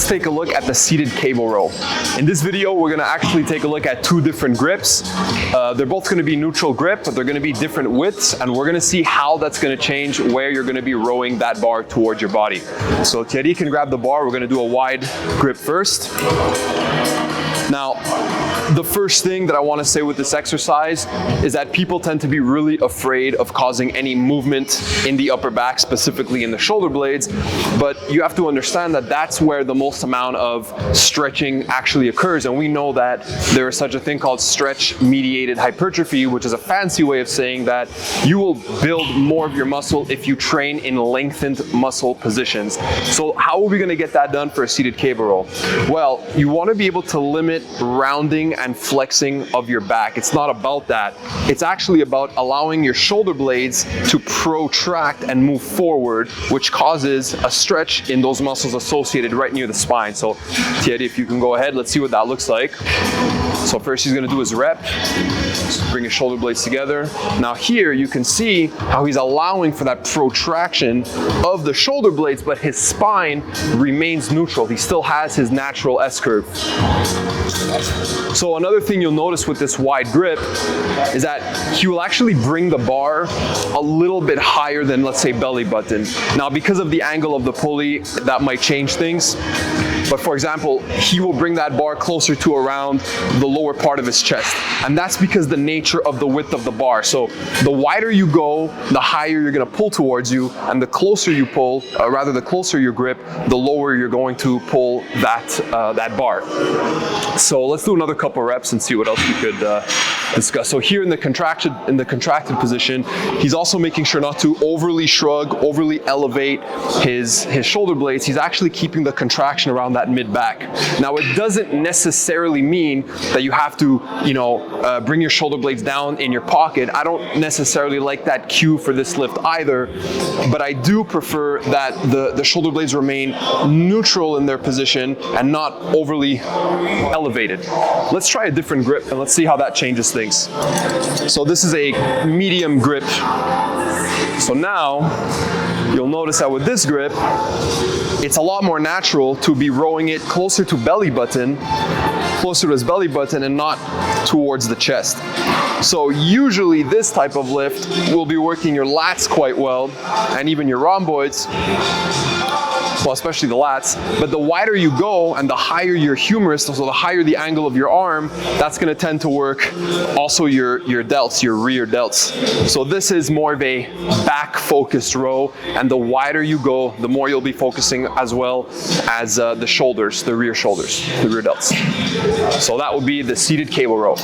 let's take a look at the seated cable row. In this video, we're gonna actually take a look at two different grips. They're both gonna be neutral grip, but they're gonna be different widths, and we're gonna see how that's gonna change where you're gonna be rowing that bar towards your body. So Thierry can grab the bar. We're gonna do a wide grip first. Now, the first thing that I want to say with this exercise is that people tend to be really afraid of causing any movement in the upper back, specifically in the shoulder blades, but you have to understand that that's where the most amount of stretching actually occurs, and we know that there is such a thing called stretch-mediated hypertrophy, which is a fancy way of saying that you will build more of your muscle if you train in lengthened muscle positions. So how are we going to get that done for a seated cable row? Well, you want to be able to limit rounding and flexing of your back. It's not about that. It's actually about allowing your shoulder blades to protract and move forward, which causes a stretch in those muscles associated right near the spine. So Thierry, if you can go ahead, let's see what that looks like. So first he's going to do his rep. Just bring his shoulder blades together. Now here you can see how he's allowing for that protraction of the shoulder blades, but his spine remains neutral. He still has his natural S-curve. So another thing you'll notice with this wide grip is that he will actually bring the bar a little bit higher than, let's say, belly button. Now, because of the angle of the pulley, that might change things. But for example, he will bring that bar closer to around the lower part of his chest. And that's because the nature of the width of the bar. So the wider you go, the higher you're gonna pull towards you, and the closer you pull, the closer your grip, the lower you're going to pull that bar. So let's do another couple reps and see what else we could discuss. So here in the contracted position, he's also making sure not to overly shrug, overly elevate his shoulder blades. He's actually keeping the contraction around that mid-back. Now, it doesn't necessarily mean that you have to, bring your shoulder blades down in your pocket. I don't necessarily like that cue for this lift either, but I do prefer that the shoulder blades remain neutral in their position and not overly elevated. Let's try a different grip and let's see how that changes things. So this is a medium grip. So now you'll notice that with this grip, it's a lot more natural to be rowing it closer to his belly button and not towards the chest. So usually this type of lift will be working your lats quite well and even your rhomboids, well, especially the lats, but the wider you go and the higher your humerus, so the higher the angle of your arm, that's gonna tend to work also your delts, your rear delts. So this is more of a back-focused row, and the wider you go, the more you'll be focusing as well as the shoulders, the rear shoulders, the rear delts. So that would be the seated cable row.